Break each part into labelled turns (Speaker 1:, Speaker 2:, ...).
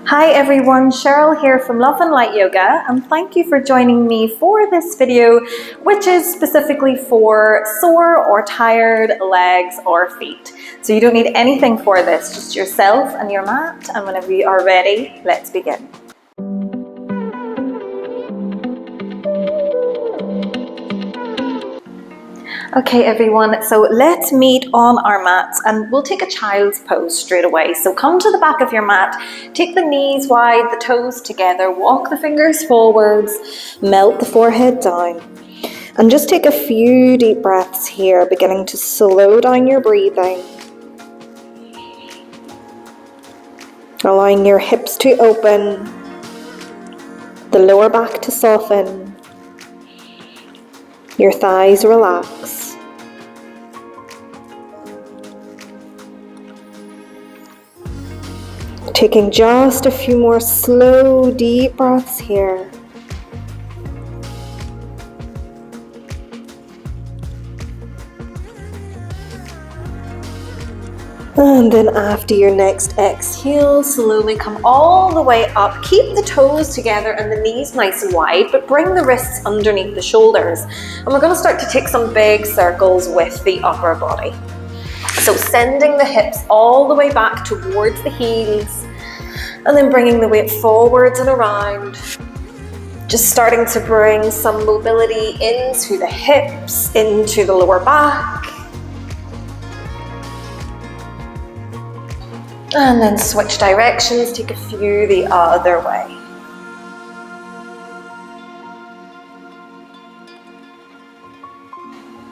Speaker 1: Hi everyone, Cheryl here from Love and Light Yoga, and thank you for joining me for this video, which is specifically for sore or tired legs or feet. So you don't need anything for this, just yourself and your mat, and whenever you are ready, let's begin. Okay everyone, so let's meet on our mats and we'll take a child's pose straight away. So come to the back of your mat, take the knees wide, the toes together, walk the fingers forwards, melt the forehead down. And just take a few deep breaths here, beginning to slow down your breathing. Allowing your hips to open, the lower back to soften, your thighs relax. Taking just a few more slow, deep breaths here. And then after your next exhale, slowly come all the way up. Keep the toes together and the knees nice and wide, but bring the wrists underneath the shoulders. And we're going to start to take some big circles with the upper body. So sending the hips all the way back towards the heels, and then bringing the weight forwards and around. Just starting to bring some mobility into the hips, into the lower back. And then switch directions, take a few the other way.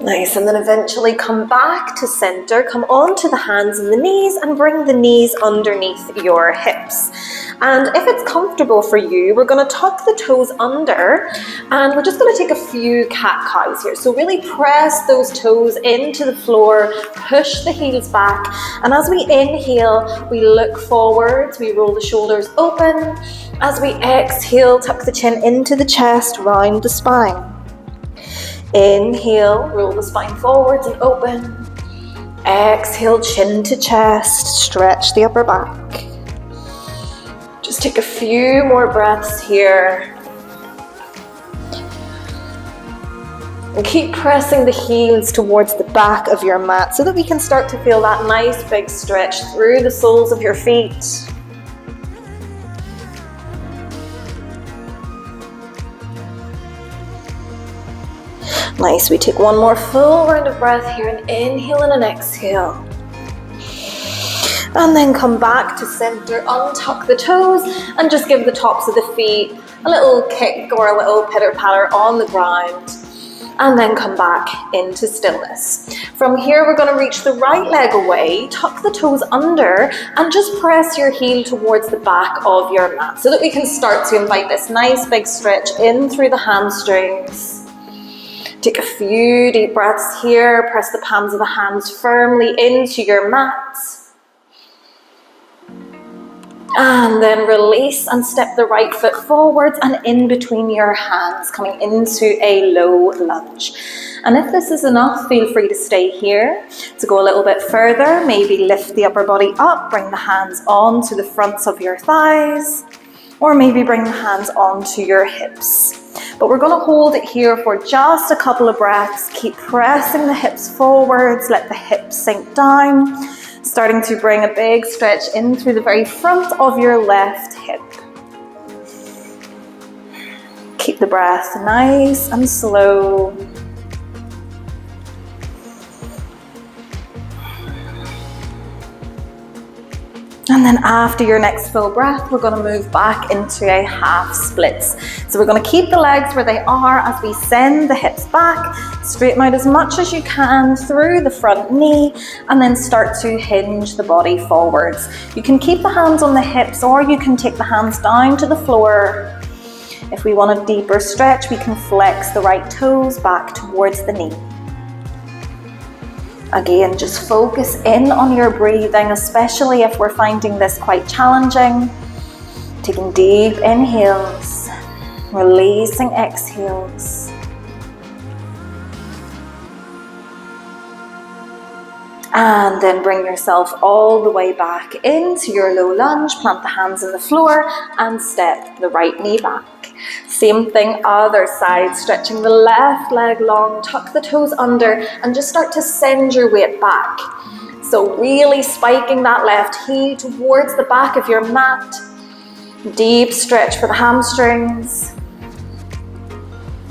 Speaker 1: Nice, and then eventually come back to center, come onto the hands and the knees and bring the knees underneath your hips. And if it's comfortable for you, we're going to tuck the toes under and we're just going to take a few cat-cows here. So really press those toes into the floor, push the heels back, and as we inhale, we look forwards, we roll the shoulders open. As we exhale, tuck the chin into the chest, round the spine. Inhale, roll the spine forwards and open. Exhale, chin to chest, stretch the upper back. Just take a few more breaths here. And keep pressing the heels towards the back of your mat so that we can start to feel that nice big stretch through the soles of your feet. Nice, we take one more full round of breath here, an inhale and an exhale. And then come back to center, untuck the toes and just give the tops of the feet a little kick or a little pitter-patter on the ground. And then come back into stillness. From here, we're going to reach the right leg away, tuck the toes under, and just press your heel towards the back of your mat so that we can start to invite this nice big stretch in through the hamstrings. Take a few deep breaths here, press the palms of the hands firmly into your mat. And then release and step the right foot forwards and in between your hands, coming into a low lunge. And if this is enough, feel free to stay here. To go a little bit further, maybe lift the upper body up, bring the hands onto the fronts of your thighs, or maybe bring the hands onto your hips. But we're going to hold it here for just a couple of breaths. Keep pressing the hips forwards, let the hips sink down, starting to bring a big stretch in through the very front of your left hip. Keep the breath nice and slow. And then after your next full breath, we're going to move back into a half splits. So we're going to keep the legs where they are as we send the hips back, straighten out as much as you can through the front knee, and then start to hinge the body forwards. You can keep the hands on the hips or you can take the hands down to the floor. If we want a deeper stretch, we can flex the right toes back towards the knee. Again, just focus in on your breathing, especially if we're finding this quite challenging. Taking deep inhales, releasing exhales. And then bring yourself all the way back into your low lunge, plant the hands on the floor and step the right knee back. Same thing, other side, stretching the left leg long, tuck the toes under and just start to send your weight back. So really spiking that left heel towards the back of your mat. Deep stretch for the hamstrings.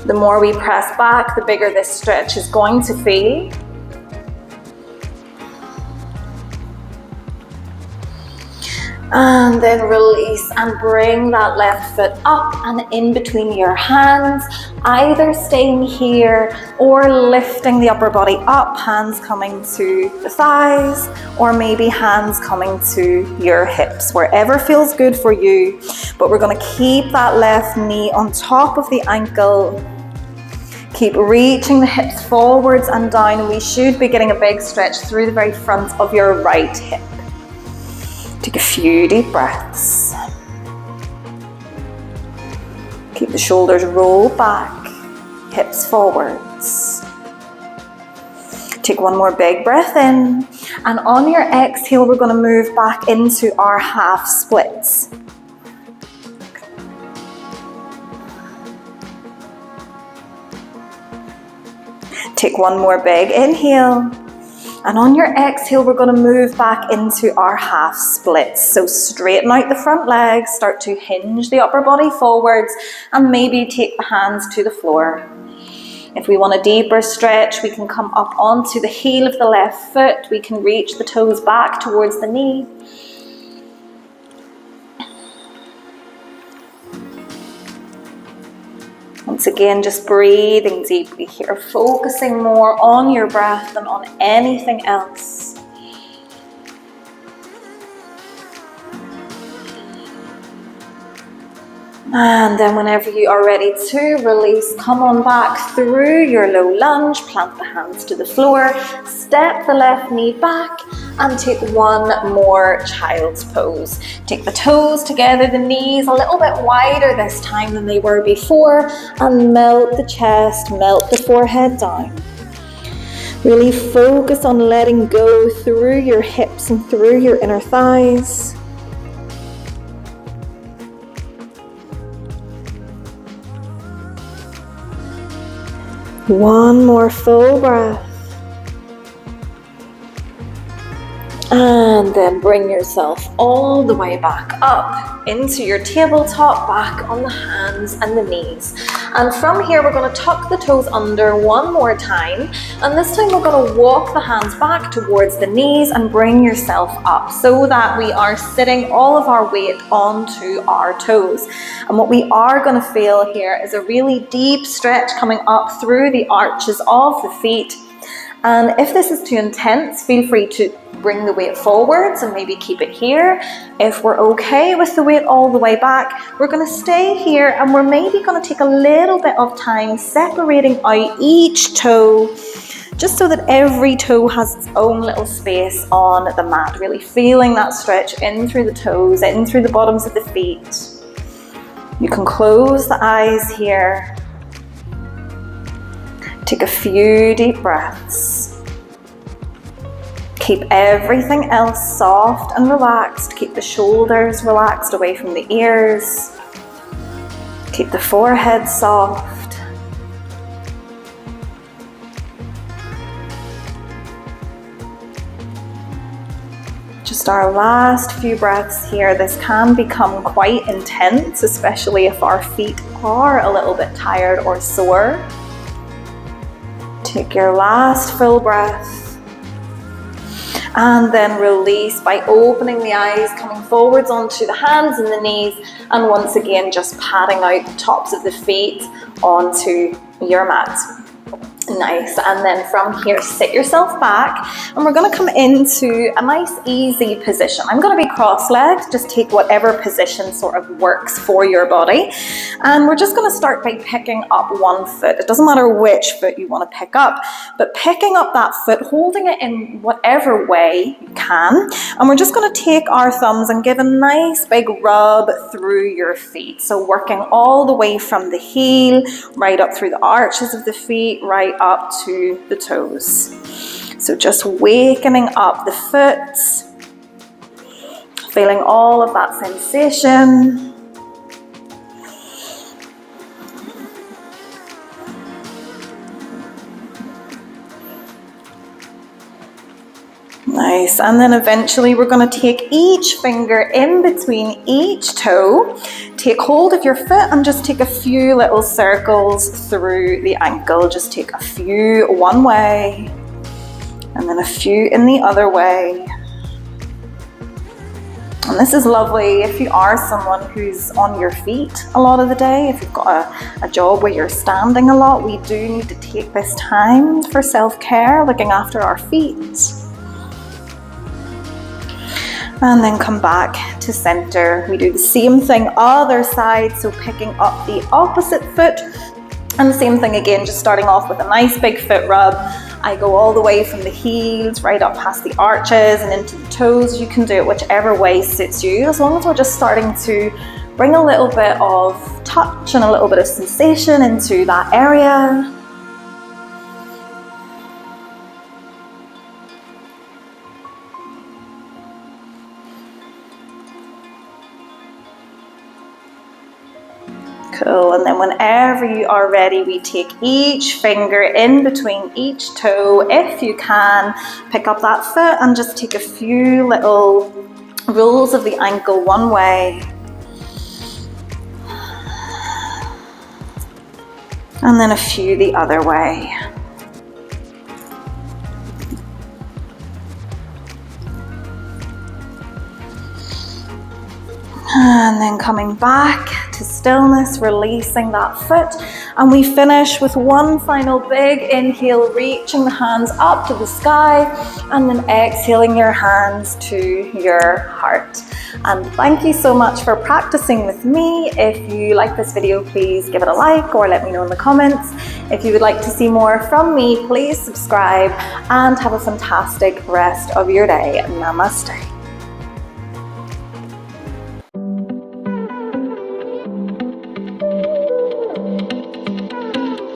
Speaker 1: The more we press back, the bigger this stretch is going to feel. And then release and bring that left foot up and in between your hands, either staying here or lifting the upper body up, hands coming to the thighs, or maybe hands coming to your hips, wherever feels good for you. But we're going to keep that left knee on top of the ankle. Keep reaching the hips forwards and down. We should be getting a big stretch through the very front of your right hip. Take a few deep breaths. Keep the shoulders rolled back, hips forwards. Take one more big breath in, and on your exhale, we're going to move back into our half splits. Take one more big inhale. And on your exhale, we're going to move back into our half splits. So straighten out the front legs, start to hinge the upper body forwards, and maybe take the hands to the floor. If we want a deeper stretch, we can come up onto the heel of the left foot. We can reach the toes back towards the knee. Once again, just breathing deeply here, focusing more on your breath than on anything else. And then whenever you are ready to release, come on back through your low lunge, plant the hands to the floor, step the left knee back, and take one more child's pose. Take the toes together, the knees a little bit wider this time than they were before, and melt the chest, melt the forehead down. Really focus on letting go through your hips and through your inner thighs. One more full breath. And then bring yourself all the way back up into your tabletop, back on the hands and the knees. And from here, we're going to tuck the toes under one more time. And this time we're going to walk the hands back towards the knees and bring yourself up so that we are sitting all of our weight onto our toes. And what we are going to feel here is a really deep stretch coming up through the arches of the feet. And if this is too intense, feel free to bring the weight forwards and maybe keep it here. If we're okay with the weight all the way back, we're going to stay here and we're maybe going to take a little bit of time separating out each toe, just so that every toe has its own little space on the mat, really feeling that stretch in through the toes, in through the bottoms of the feet. You can close the eyes here. Take a few deep breaths. Keep everything else soft and relaxed. Keep the shoulders relaxed away from the ears. Keep the forehead soft. Just our last few breaths here. This can become quite intense, especially if our feet are a little bit tired or sore. Take your last full breath. And then release by opening the eyes, coming forwards onto the hands and the knees, and once again just patting out the tops of the feet onto your mat. Nice. And then from here, sit yourself back, and we're going to come into a nice easy position. I'm going to be cross-legged. Just take whatever position sort of works for your body. And we're just going to start by picking up one foot. It doesn't matter which foot you want to pick up, but picking up that foot, holding it in whatever way you can. And we're just going to take our thumbs and give a nice big rub through your feet. So working all the way from the heel, right up through the arches of the feet, right up to the toes. So just wakening up the foot, feeling all of that sensation. Nice, and then eventually we're going to take each finger in between each toe, take hold of your foot and just take a few little circles through the ankle. Just take a few one way and then a few in the other way. And this is lovely if you are someone who's on your feet a lot of the day. If you've got a job where you're standing a lot, we do need to take this time for self-care, looking after our feet. And then come back to center. We do the same thing other side, so picking up the opposite foot. And the same thing again, just starting off with a nice big foot rub. I go all the way from the heels, right up past the arches and into the toes. You can do it whichever way suits you, as long as we're just starting to bring a little bit of touch and a little bit of sensation into that area. Cool, and then whenever you are ready, we take each finger in between each toe. If you can, pick up that foot and just take a few little rolls of the ankle one way. And then a few the other way. And then coming back to stillness, releasing that foot. And we finish with one final big inhale, reaching the hands up to the sky, and then exhaling your hands to your heart. And thank you so much for practicing with me. If you like this video, please give it a like or let me know in the comments. If you would like to see more from me, please subscribe and have a fantastic rest of your day. Namaste.